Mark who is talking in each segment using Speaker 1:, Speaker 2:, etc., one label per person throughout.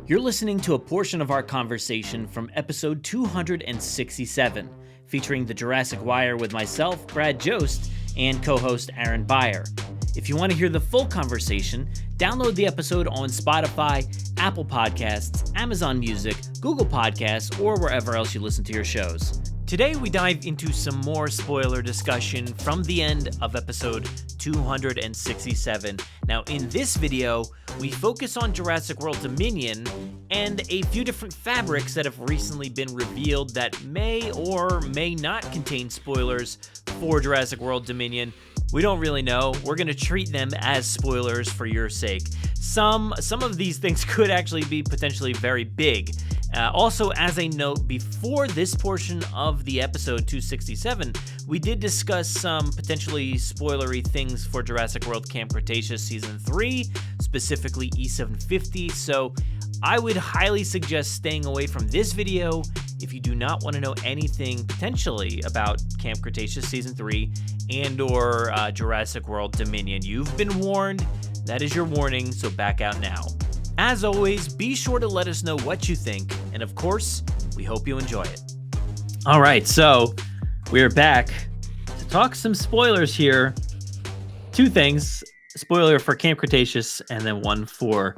Speaker 1: You're listening to a portion of our conversation from episode 267, featuring the Jurassic Wire with myself, Brad Jost, and co-host Aaron Beyer. If you want to hear the full conversation, download the episode on Spotify, Apple Podcasts, Amazon Music, Google Podcasts, or wherever else you listen to your shows. Today we dive into some more spoiler discussion from the end of episode 267. Now in this video, we focus on Jurassic World Dominion and a few different fabrics that have recently been revealed that may or may not contain spoilers for Jurassic World Dominion. We don't really know. We're going to treat them as spoilers for your sake. Some of these things could actually be potentially very big. Also, as a note, before this portion of the episode 267, we did discuss some potentially spoilery things for Jurassic World Camp Cretaceous Season 3, specifically E750, so I would highly suggest staying away from this video if you do not want to know anything potentially about Camp Cretaceous Season 3 and or Jurassic World Dominion. You've been warned. That is your warning, so back out now. As always, be sure to let us know what you think, and of course, we hope you enjoy it. All right, so we're back to talk some spoilers here. Two things, spoiler for Camp Cretaceous, and then one for,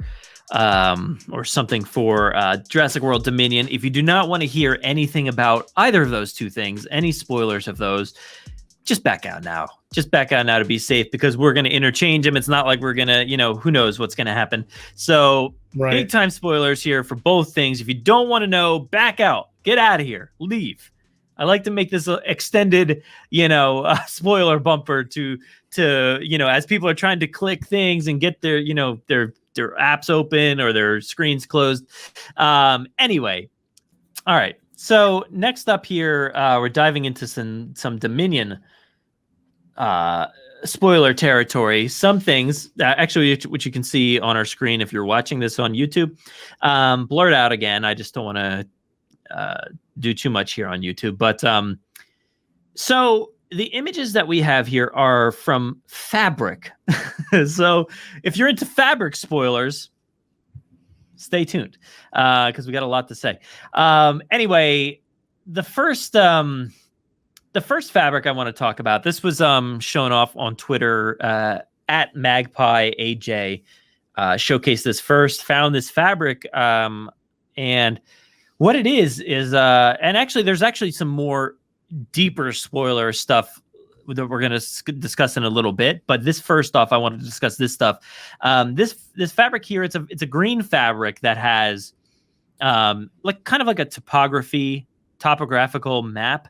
Speaker 1: or something for Jurassic World Dominion. If you do not want to hear anything about either of those two things, any spoilers of those, just back out now. Just back out now to be safe, because we're going to interchange them. It's not like we're going to, who knows what's going to happen. So Big time spoilers here for both things. If you don't want to know, back out, get out of here, leave. I like to make this extended, spoiler bumper to, as people are trying to click things and get their apps open or their screens closed. Anyway. All right. So next up here, we're diving into some Dominion spoiler territory. Some things actually, which you can see on our screen if you're watching this on YouTube, blurred out again. I just don't want to do too much here on YouTube. But so the images that we have here are from Fabric. So if you're into Fabric spoilers, stay tuned because we got a lot to say. Anyway, the first fabric I want to talk about, this was shown off on Twitter at MagpieAJ. Showcased this first, found this fabric, and what it is, and actually there's actually some more deeper spoiler stuff that we're going to discuss in a little bit. But this first off, I wanted to discuss this stuff. This fabric here, it's a green fabric that has kind of like a topographical map.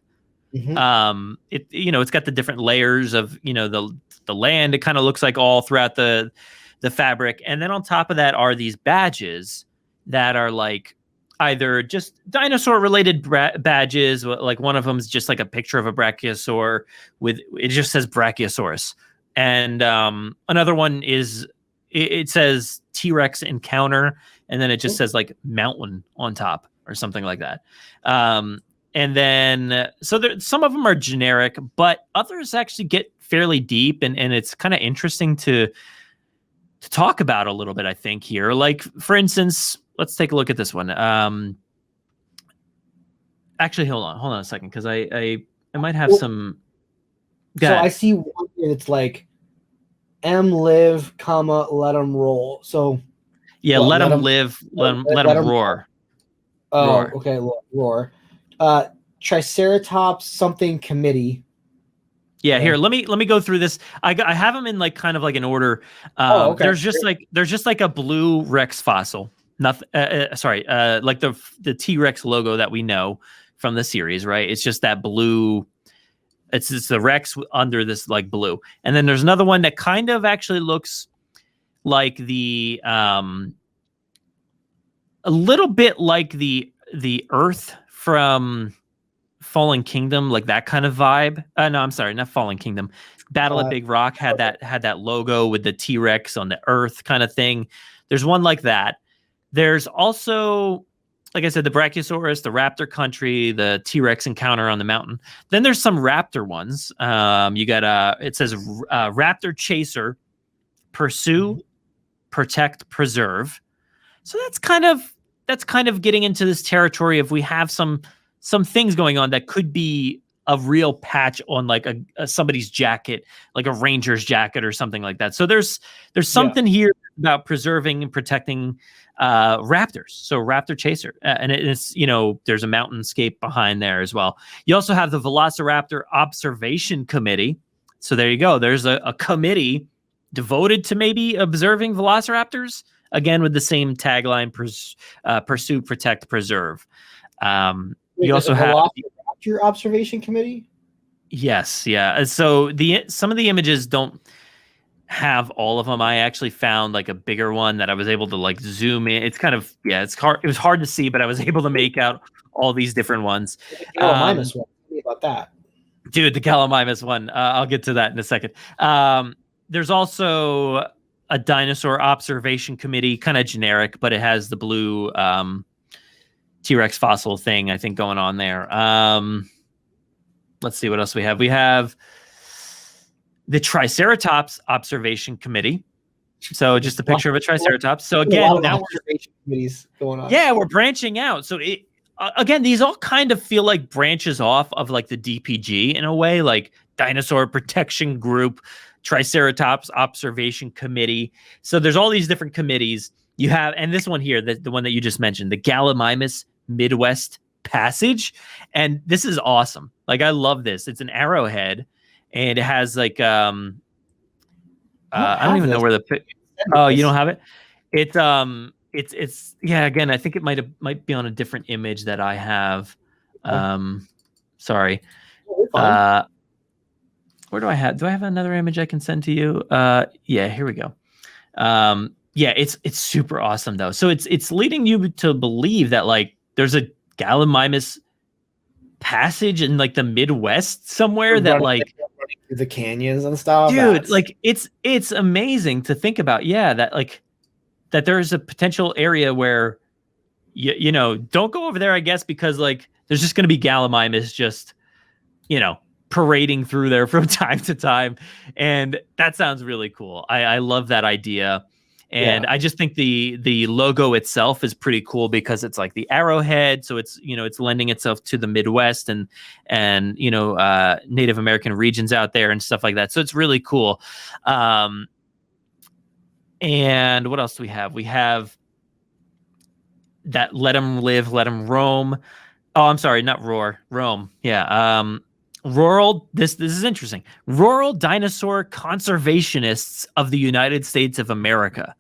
Speaker 1: Mm-hmm. It's got the different layers of the land. It kind of looks like all throughout the fabric, and then on top of that are these badges that are like either just dinosaur related badges. Like one of them is just like a picture of a brachiosaur with it just says Brachiosaurus, and another one is it says T-Rex encounter, and then it just says like mountain on top or something like that. And then, so some of them are generic, but others actually get fairly deep, and it's kind of interesting to talk about a little bit, I think, here. Like, for instance, let's take a look at this one. Actually, hold on a second, because I might have some...
Speaker 2: So I see one here that's like, live, comma, let them roll. So...
Speaker 1: Yeah, let them live, let them roar.
Speaker 2: Oh,
Speaker 1: roar.
Speaker 2: Okay, roar. Triceratops something committee.
Speaker 1: Yeah, here, let me go through this. I have them in like kind of like an order. Okay. There's just like a blue Rex fossil. Nothing. Like the T-Rex logo that we know from the series, right? It's just that blue. It's just the Rex under this like blue, and then there's another one that kind of actually looks like the a little bit like the Earth from Fallen Kingdom, like that kind of vibe. No, I'm sorry, not Fallen Kingdom. Battle at Big Rock had that logo with the T-Rex on the Earth kind of thing. There's one like that. There's also, like I said, the Brachiosaurus, the Raptor Country, the T-Rex encounter on the mountain. Then there's some Raptor ones. You got it says Raptor Chaser, Pursue, Protect, Preserve. So that's kind of that's kind of getting into this territory of we have some things going on that could be a real patch on like a somebody's jacket, like a ranger's jacket or something like that. So there's something here about preserving and protecting raptors. So raptor chaser, and it's, you know, there's a mountainscape behind there as well. You also have the Velociraptor Observation Committee. So there you go. There's a committee devoted to maybe observing velociraptors, again with the same tagline: pursue, protect, preserve. You also have
Speaker 2: your observation committee.
Speaker 1: Yes, yeah. So some of the images don't have all of them. I actually found like a bigger one that I was able to like zoom in. It's kind of, it's hard. It was hard to see, but I was able to make out all these different ones.
Speaker 2: Gallimimus one. Tell me about that,
Speaker 1: dude. The Gallimimus one. I'll get to that in a second. There's also a dinosaur observation committee, kind of generic, but it has the blue T-Rex fossil thing, I think, going on there. Let's see what else we have. We have the Triceratops Observation Committee. So just a picture of a Triceratops. So again, now
Speaker 2: observation committees going on.
Speaker 1: Yeah, we're branching out. So again, these all kind of feel like branches off of like the DPG in a way, like Dinosaur Protection Group, Triceratops Observation Committee. So there's all these different committees. You have, and this one here, the one that you just mentioned, the Gallimimus Midwest Passage. And this is awesome. Like, I love this. It's an arrowhead, and it has like, I don't even know where oh, you don't have it? It's yeah, again, I think it might be on a different image that I have. Sorry. Where do I have another image I can send to you? Yeah, here we go. Yeah, it's super awesome though. So it's leading you to believe that like there's a Gallimimus passage in like the Midwest somewhere that like
Speaker 2: running through the canyons and stuff.
Speaker 1: Dude, like it's amazing to think about. Yeah, that there's a potential area where you know, don't go over there, I guess, because like there's just going to be Gallimimus just, you know, parading through there from time to time. And that sounds really cool. I love that idea. And I just think the logo itself is pretty cool because it's like the arrowhead. So it's, you know, it's lending itself to the Midwest and you know, Native American regions out there and stuff like that. So it's really cool. And what else do we have? We have that Let 'Em Live, Let 'Em Roam. Oh, I'm sorry, not roar, roam. Yeah. Rural, this is interesting. Rural Dinosaur Conservationists of the United States of America.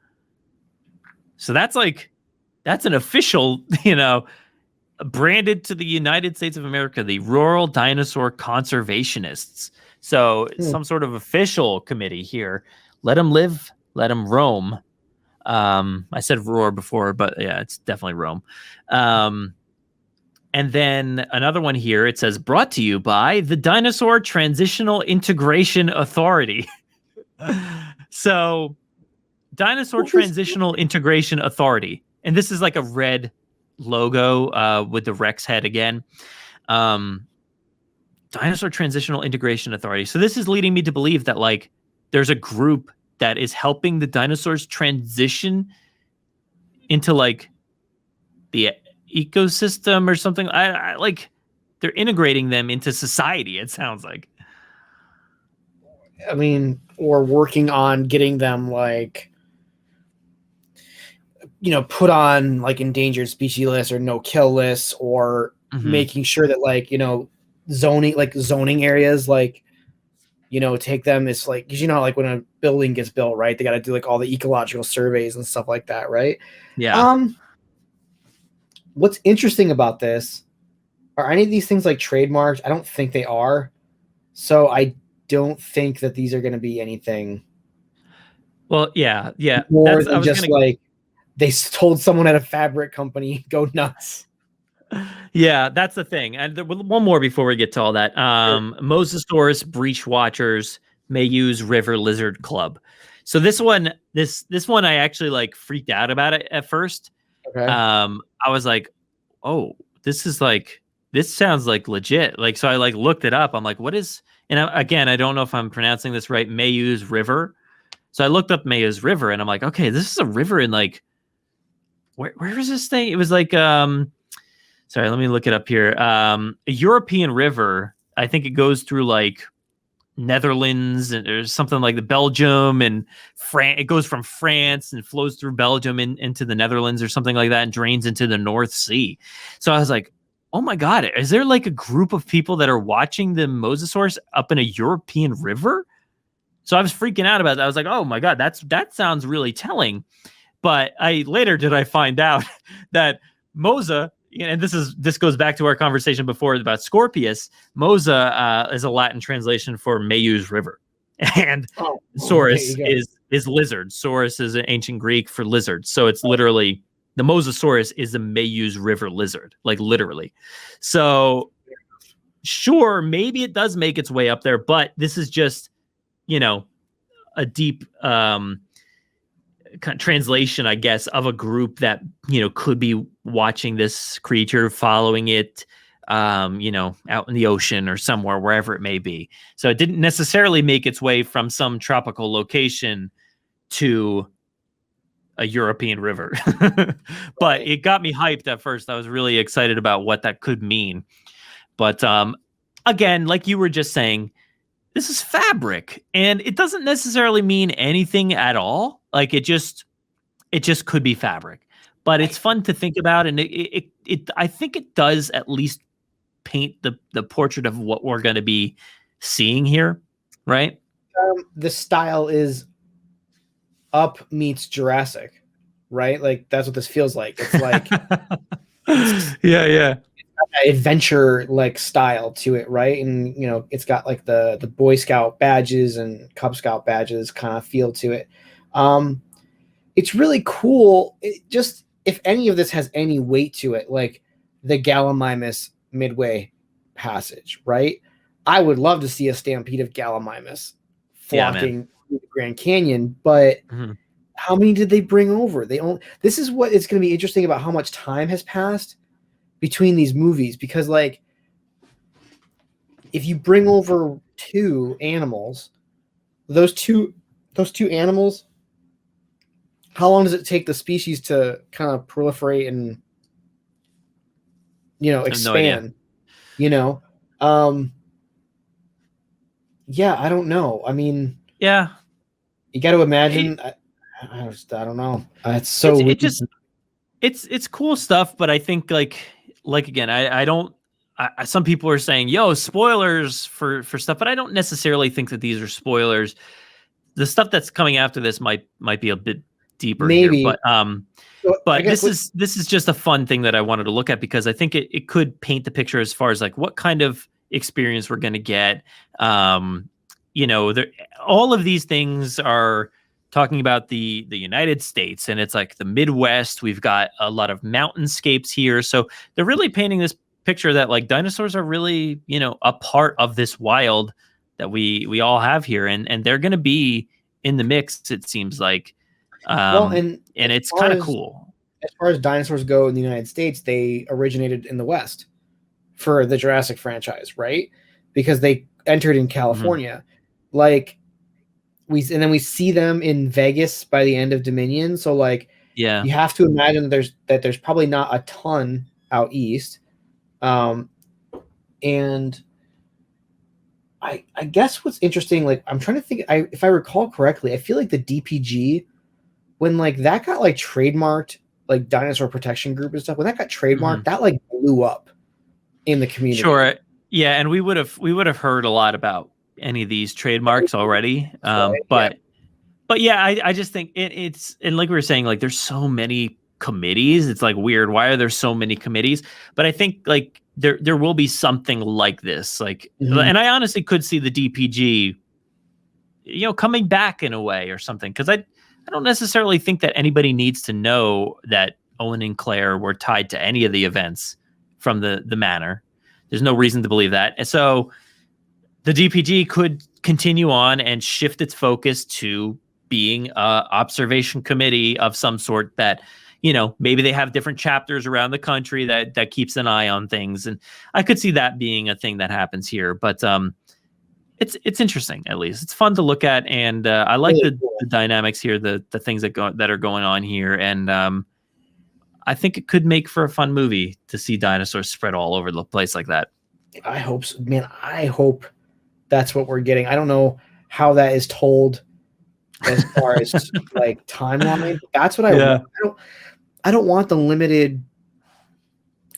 Speaker 1: So that's an official, you know, branded to the United States of America, the Rural Dinosaur Conservationists. So some sort of official committee here. Let 'em live, let 'em roam. I said roar before, but yeah, it's definitely roam. And then another one here, it says, brought to you by the Dinosaur Transitional Integration Authority. So, Dinosaur Transitional Integration Authority. And this is like a red logo with the Rex head again. Dinosaur Transitional Integration Authority. So this is leading me to believe that like there's a group that is helping the dinosaurs transition into like the ecosystem or something. I like they're integrating them into society, it sounds like.
Speaker 2: I mean, or working on getting them like, you know, put on like endangered species lists or no kill lists, or making sure that like, you know, zoning areas, like, you know, take them. It's like, 'cause you know, like when a building gets built, right, they got to do like all the ecological surveys and stuff like that, right?
Speaker 1: Yeah.
Speaker 2: What's interesting about this, are any of these things like trademarked? I don't think they are. So I don't think that these are going to be anything.
Speaker 1: Well, yeah.
Speaker 2: More than just like they told someone at a fabric company, go nuts.
Speaker 1: Yeah, that's the thing. And one more before we get to all that. Mosasaurus breach watchers may use River Lizard Club. So this one I actually like freaked out about it at first.
Speaker 2: Okay.
Speaker 1: I was like, oh, this sounds like legit. Like, so I like looked it up. I'm like, what is, and again, I don't know if I'm pronouncing this right. Mayuse River. So I looked up Mayuse River and I'm like, okay, this is a river in like, where is this thing? It was like sorry, let me look it up here. A European river. I think it goes through like Netherlands and or something like the Belgium and France. It goes from France and flows through Belgium into the Netherlands or something like that and drains into the North Sea. So I was like, oh my God, is there like a group of people that are watching the mosasaurus up in a European river? So I was freaking out about that. I was like, oh my God, that sounds really telling. But I find out that Mosa, and this goes back to our conversation before about Scorpius. Mosa is a Latin translation for Mayu's river, and Saurus is lizard. Saurus is an ancient Greek for lizard, so it's literally the Mosasaurus is the Mayu's river lizard, like literally. So sure, maybe it does make its way up there, but this is just a deep translation, I guess, of a group that could be watching this creature, following it, out in the ocean or somewhere, wherever it may be. So it didn't necessarily make its way from some tropical location to a European river, but it got me hyped at first. I was really excited about what that could mean. But again, like you were just saying, this is fabric, and it doesn't necessarily mean anything at all. Like it just could be fabric, but it's fun to think about, and I think it does at least paint the portrait of what we're going to be seeing here, right?
Speaker 2: The style is Up meets Jurassic, right? Like that's what this feels like. It's like
Speaker 1: yeah.
Speaker 2: Adventure like style to it, right? And it's got like the Boy Scout badges and Cub Scout badges kind of feel to it. It's really cool. It just, if any of this has any weight to it, like the Gallimimus Midway passage, right? I would love to see a stampede of Gallimimus flocking through the Grand Canyon, but how many did they bring over? This is what it's going to be interesting about how much time has passed between these movies, because like if you bring over two animals, those two animals, how long does it take the species to kind of proliferate and expand? Yeah, I don't know. I mean,
Speaker 1: yeah,
Speaker 2: you got to imagine. I don't know. It's so
Speaker 1: it's cool stuff, but I think like again, I don't. Some people are saying, "Yo, spoilers for stuff," but I don't necessarily think that these are spoilers. The stuff that's coming after this might be a bit deeper,
Speaker 2: maybe,
Speaker 1: here, but this is just a fun thing that I wanted to look at, because I think it could paint the picture as far as like what kind of experience we're going to get. All of these things are talking about the United States, and it's like the Midwest. We've got a lot of mountainscapes here, so they're really painting this picture that like dinosaurs are really a part of this wild that we all have here, and they're going to be in the mix, it seems like. And it's kind of cool.
Speaker 2: As far as dinosaurs go in the United States, they originated in the West for the Jurassic franchise, right? Because they entered in California. Like then we see them in Vegas by the end of Dominion. So like,
Speaker 1: yeah,
Speaker 2: you have to imagine that there's probably not a ton out east. And I guess what's interesting, like I'm trying to think, if I recall correctly, I feel like the DPG, when like that got like trademarked, like Dinosaur Protection Group and stuff, when that got trademarked, that like blew up in the community.
Speaker 1: Sure. Yeah, and we would have heard a lot about any of these trademarks already. But yeah, I just think it's, and like we were saying, like there's so many committees. It's like weird. Why are there so many committees? But I think like there will be something like this. Like, and I honestly could see the DPG, coming back in a way or something. Because I don't necessarily think that anybody needs to know that Owen and Claire were tied to any of the events from the manor. There's no reason to believe that. And so the DPG could continue on and shift its focus to being an observation committee of some sort that, maybe they have different chapters around the country that keeps an eye on things. And I could see that being a thing that happens here. But it's interesting, at least. It's fun to look at. And I like the dynamics here, the things that are going on here. And I think it could make for a fun movie to see dinosaurs spread all over the place like that.
Speaker 2: I hope so. Man, I hope that's what we're getting. I don't know how that is told as far as like timeline. That's what I want. I don't want the limited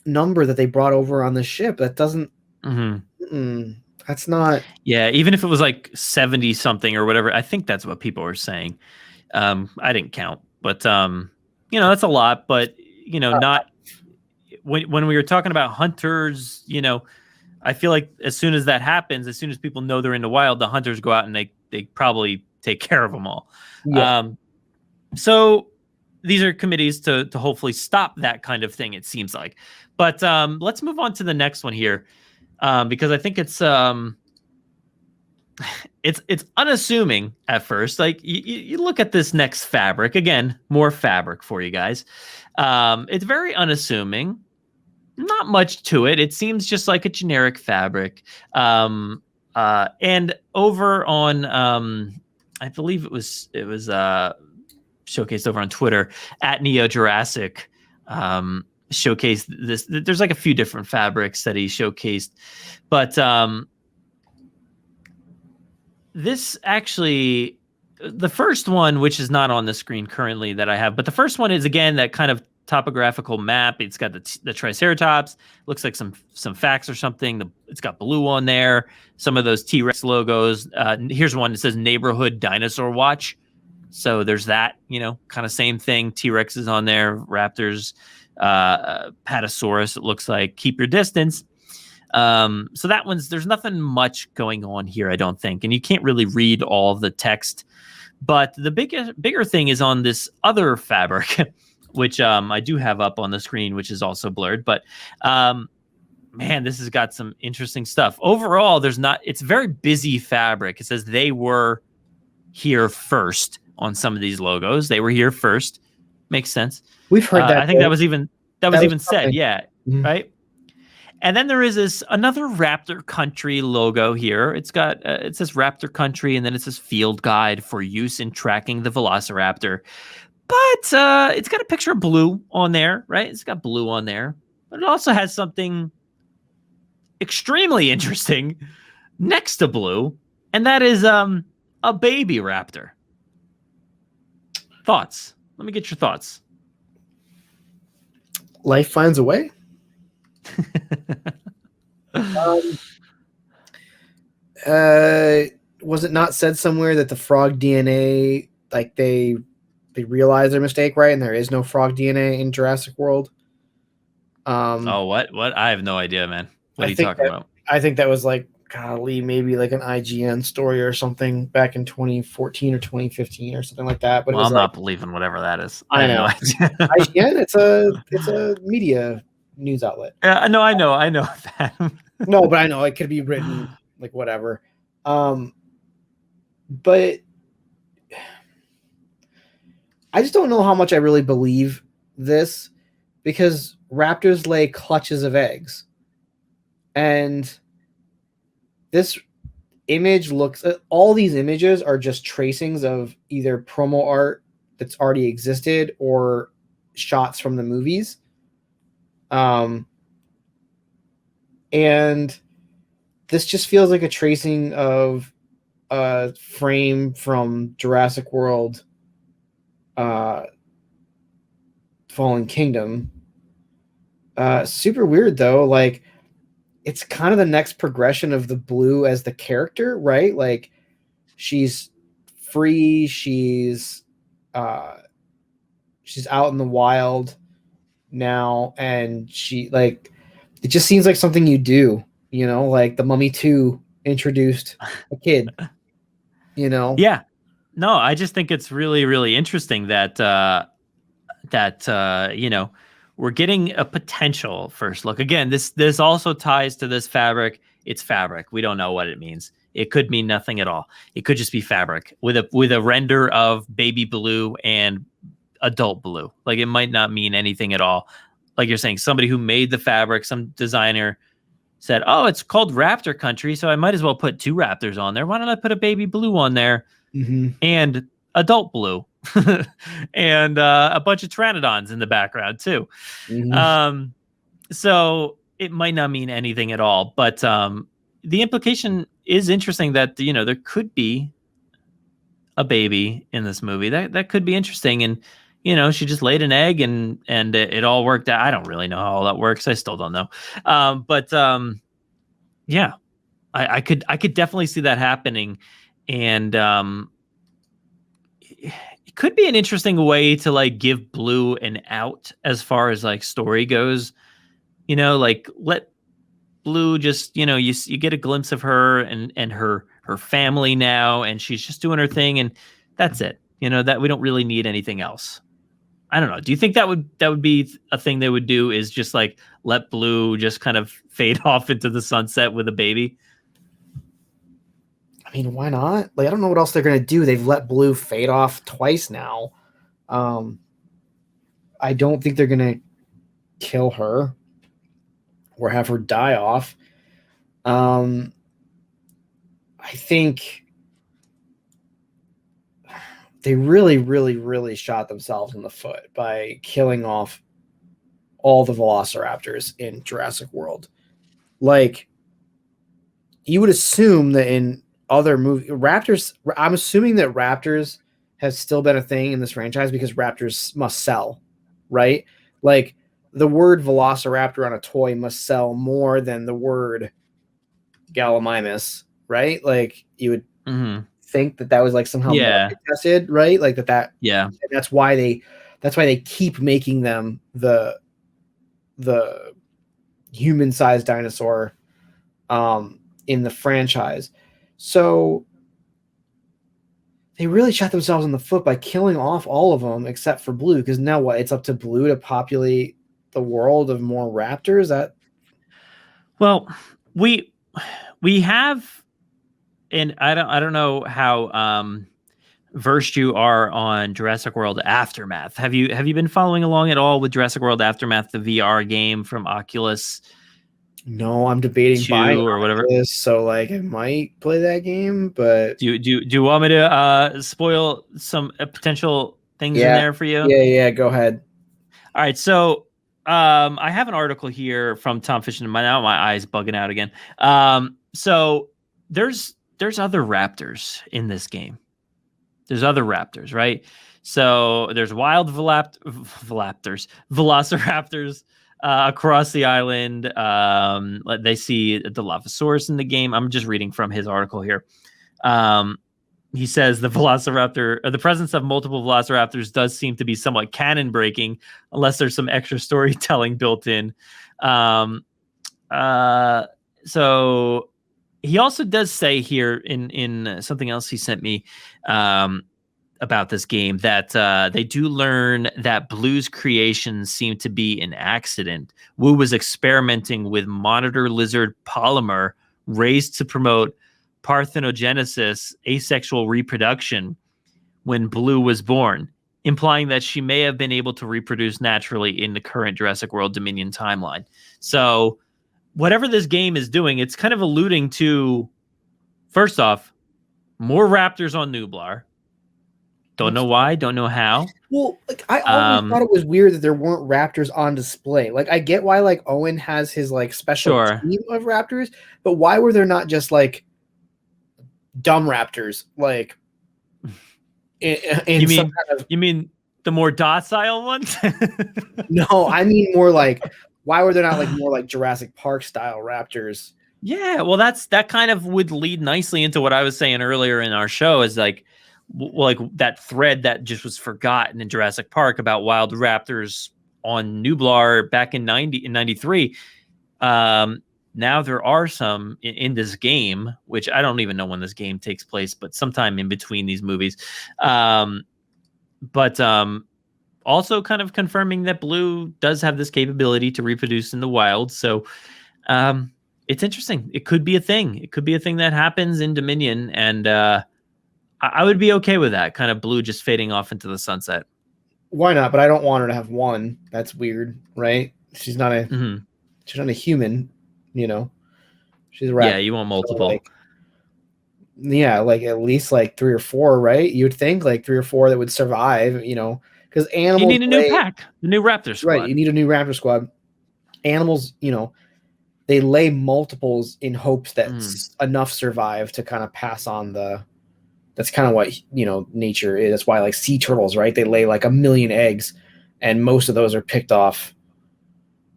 Speaker 2: number that they brought over on the ship. That doesn't. That's not.
Speaker 1: Yeah, even if it was like 70 something or whatever, I think that's what people were saying. I didn't count, but that's a lot. But not when we were talking about hunters. I feel like as soon as that happens, as soon as people know they're in the wild, the hunters go out and they probably take care of them all. Yeah. So these are committees to hopefully stop that kind of thing, it seems like. But let's move on to the next one here, because I think it's unassuming at first. Like you look at this next fabric, again, more fabric for you guys. It's very unassuming. Not much to it. It seems just like a generic fabric. And over on, I believe it was showcased over on Twitter at Neo Jurassic, showcased this. There's like a few different fabrics that he showcased, but this actually, the first one, which is not on the screen currently that I have, but the first one is again that kind of topographical map. It's got the Triceratops. Looks like some facts or something. It's got blue on there. Some of those T-Rex logos. Here's one that says Neighborhood Dinosaur Watch. So there's that, kind of same thing. T-Rex is on there. Raptors, Patasaurus. It looks like. Keep your distance. So that there's nothing much going on here, I don't think, and you can't really read all of the text. But the bigger thing is on this other fabric. Which I do have up on the screen, which is also blurred. But man, this has got some interesting stuff. Overall, it's very busy fabric. It says they were here first on some of these logos. They were here first. Makes sense.
Speaker 2: We've heard that.
Speaker 1: I think that was even said. Yeah. Mm-hmm. Right. And then there is another Raptor Country logo here. It's got it says Raptor Country, and then it says Field Guide for use in tracking the Velociraptor. But it's got a picture of blue on there, right? It's got blue on there. But it also has something extremely interesting next to blue, and that is a baby raptor. Thoughts? Let me get your thoughts.
Speaker 2: Life finds a way. Was it not said somewhere that the frog DNA, like they realized their mistake, right? And there is no frog DNA in Jurassic World.
Speaker 1: What? I have no idea, man. What are you talking about?
Speaker 2: I think that was like, golly, maybe like an IGN story or something back in 2014 or 2015 or something like that. But
Speaker 1: I'm not believing whatever that is.
Speaker 2: I know. IGN, it's a media news outlet.
Speaker 1: No, I know that.
Speaker 2: No, but I know it could be written like whatever. But I just don't know how much I really believe this, because raptors lay clutches of eggs. And this image all these images are just tracings of either promo art that's already existed or shots from the movies. And this just feels like a tracing of a frame from Jurassic World Fallen Kingdom. Super weird though. Like, it's kind of the next progression of the blue as the character, right? Like, she's free, she's out in the wild now, and she, like, it just seems like something you do, like the Mummy 2 introduced a kid,
Speaker 1: Yeah. No, I just think it's really, really interesting that we're getting a potential first look. Again, this also ties to this fabric. It's fabric. We don't know what it means. It could mean nothing at all. It could just be fabric with a render of baby blue and adult blue. Like, it might not mean anything at all. Like you're saying, somebody who made the fabric, some designer said, "Oh, it's called Raptor Country, so I might as well put two raptors on there. Why don't I put a baby blue on there?"
Speaker 2: Mm-hmm.
Speaker 1: And adult Blue, and a bunch of pteranodons in the background too.
Speaker 2: Mm-hmm.
Speaker 1: So it might not mean anything at all, but the implication is interesting that there could be a baby in this movie. That could be interesting, and she just laid an egg, and it all worked out. I don't really know how all that works. I still don't know, but yeah, I could definitely see that happening, and it could be an interesting way to like give Blue an out as far as like story goes. Like let Blue just you get a glimpse of her and her family now, and she's just doing her thing, and that's it. That we don't really need anything else. I don't know. Do you think that would be a thing they would do? Is just like let Blue just kind of fade off into the sunset with a baby?
Speaker 2: I mean, why not? Like, I don't know what else they're gonna do. They've let Blue fade off twice now. I don't think they're gonna kill her or have her die off. I think they really, really, really shot themselves in the foot by killing off all the velociraptors in Jurassic World. Like, you would assume that in other movies, raptors, I'm assuming that raptors has still been a thing in this franchise because raptors must sell, right? Like, the word velociraptor on a toy must sell more than the word Gallimimus, right? Like, you would think that was like somehow market tested, right? Like
Speaker 1: yeah.
Speaker 2: That's why they keep making them the human-sized dinosaur in the franchise. So they really shot themselves in the foot by killing off all of them except for Blue, because now what? It's up to Blue to populate the world of more raptors.
Speaker 1: Well, we have, and I don't know how versed you are on Jurassic World Aftermath. Have you been following along at all with Jurassic World Aftermath, the VR game from Oculus?
Speaker 2: No, I'm debating buying
Speaker 1: or whatever.
Speaker 2: Oculus, so like I might play that game, but
Speaker 1: do you want me to spoil some potential things in there for you?
Speaker 2: Yeah, go ahead.
Speaker 1: All right, so I have an article here from Tom Fishing. Now my eyes bugging out again. So there's other raptors in this game. There's other raptors, right? So there's wild velociraptors across the island. They see the Dilophosaurus in the game. I'm just reading from his article here. He says the presence of multiple velociraptors does seem to be somewhat canon breaking, unless there's some extra storytelling built in. So he also does say here in something else he sent me about this game that they do learn that Blue's creations seem to be an accident. Wu was experimenting with monitor lizard polymer raised to promote parthenogenesis, asexual reproduction, when Blue was born, implying that she may have been able to reproduce naturally in the current Jurassic World Dominion timeline. So whatever this game is doing, it's kind of alluding to, first off, more raptors on Nublar. Don't know why, don't know how.
Speaker 2: Well, like, I always thought it was weird that there weren't raptors on display. Like, I get why like Owen has his like special team of raptors, but why were there not just like dumb raptors? Like,
Speaker 1: you mean the more docile ones?
Speaker 2: No, I mean more like, why were there not like more like Jurassic Park style raptors?
Speaker 1: Yeah, well, that kind of would lead nicely into what I was saying earlier in our show, is like that thread that just was forgotten in Jurassic Park about wild raptors on Nublar back in 93. Now there are some in this game, which I don't even know when this game takes place, but sometime in between these movies. But also kind of confirming that Blue does have this capability to reproduce in the wild. So it's interesting. It could be a thing. It could be a thing that happens in Dominion, and I would be okay with that, kind of Blue just fading off into the sunset.
Speaker 2: Why not? But I don't want her to have one. That's weird, right? She's not a she's not a human, you know. She's a raptor.
Speaker 1: Yeah, you want multiple.
Speaker 2: So, like, Yeah, like at least like 3 or 4, right? You would think like 3 or 4 that would survive, you know, because
Speaker 1: You
Speaker 2: animals
Speaker 1: need a new
Speaker 2: lay,
Speaker 1: pack, the new Raptor
Speaker 2: right.
Speaker 1: squad.
Speaker 2: You need a new raptor squad. Animals, you know, they lay multiples in hopes that enough survive to kind of pass on the. That's kind of what, you know, nature is. That's why like sea turtles, right? They lay like 1,000,000 eggs, and most of those are picked off.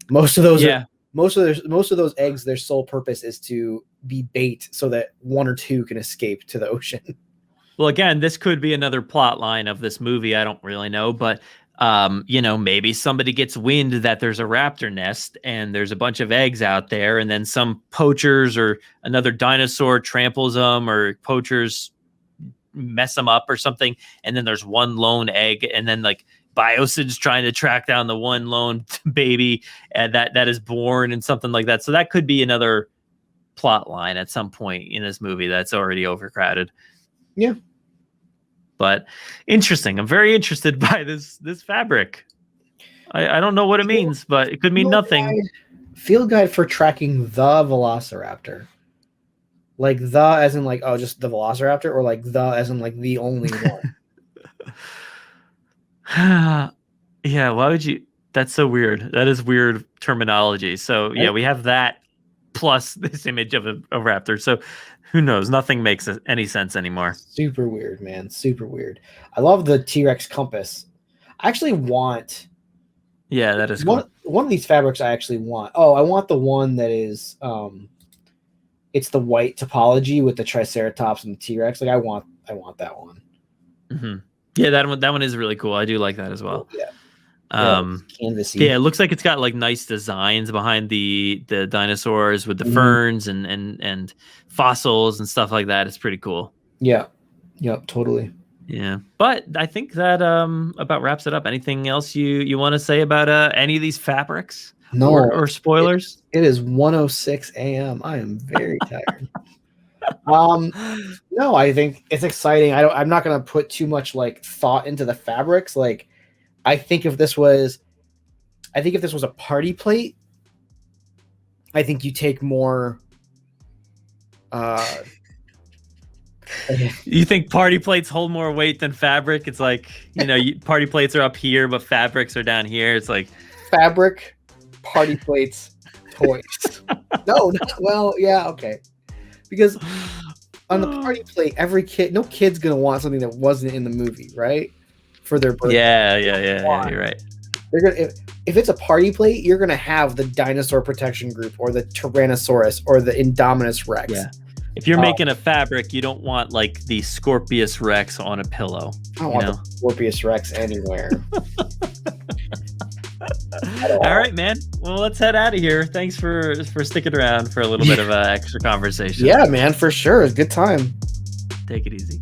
Speaker 2: Most of those are most of those eggs. Their sole purpose is to be bait, so that 1 or 2 can escape to the ocean.
Speaker 1: Well, again, this could be another plot line of this movie. I don't really know, but you know, maybe somebody gets wind that there's a raptor nest and there's a bunch of eggs out there, and then some poachers or another dinosaur tramples them, or poachers mess them up or something, and then there's one lone egg, and then like Biocid's trying to track down the one lone baby and that is born and something like that. So that could be another plot line at some point in this movie that's already overcrowded.
Speaker 2: Yeah.
Speaker 1: But interesting. I'm very interested by this fabric. I don't know what it means, but it could mean nothing.
Speaker 2: Field guide for tracking the velociraptor. Like the as in like, oh, just the velociraptor, or like the as in like the only one.
Speaker 1: Yeah, why would you? That's so weird. That is weird terminology. So yeah, we have that plus this image of a raptor. So who knows? Nothing makes any sense anymore.
Speaker 2: Super weird, man. Super weird. I love the T-Rex compass. I actually want.
Speaker 1: Yeah, that is cool.
Speaker 2: One of these fabrics I actually want. Oh, I want the one that is it's the white topology with the Triceratops and the T-Rex. Like I want that one.
Speaker 1: Mm-hmm. Yeah, that one is really cool. I do like that as well.
Speaker 2: Yeah.
Speaker 1: Canvasy. Yeah, it looks like it's got like nice designs behind the dinosaurs with the ferns and fossils and stuff like that. It's pretty cool.
Speaker 2: Yeah. Yep, totally.
Speaker 1: Yeah. But I think that about wraps it up. Anything else you want to say about any of these fabrics?
Speaker 2: No.
Speaker 1: Or spoilers?
Speaker 2: It is 1:06 a.m. I am very tired. No, I think it's exciting. I'm not gonna put too much like thought into the fabrics. Like I think if this was a party plate, I think you take more
Speaker 1: you think party plates hold more weight than fabric? It's like, you know, party plates are up here, but fabrics are down here. It's like
Speaker 2: fabric, party plates, toys. No, well, yeah, okay. Because on the party plate, no kid's gonna want something that wasn't in the movie, right? For their birthday.
Speaker 1: Yeah, you're right.
Speaker 2: They're gonna if it's a party plate, you're gonna have the dinosaur protection group or the Tyrannosaurus or the Indominus Rex.
Speaker 1: Yeah. If you're making a fabric, you don't want like the Scorpius Rex on a pillow.
Speaker 2: I don't want the Scorpius Rex anywhere.
Speaker 1: All right, man. Well, let's head out of here. Thanks for sticking around for a little bit of extra conversation.
Speaker 2: Yeah, man, for sure. It's a good time.
Speaker 1: Take it easy.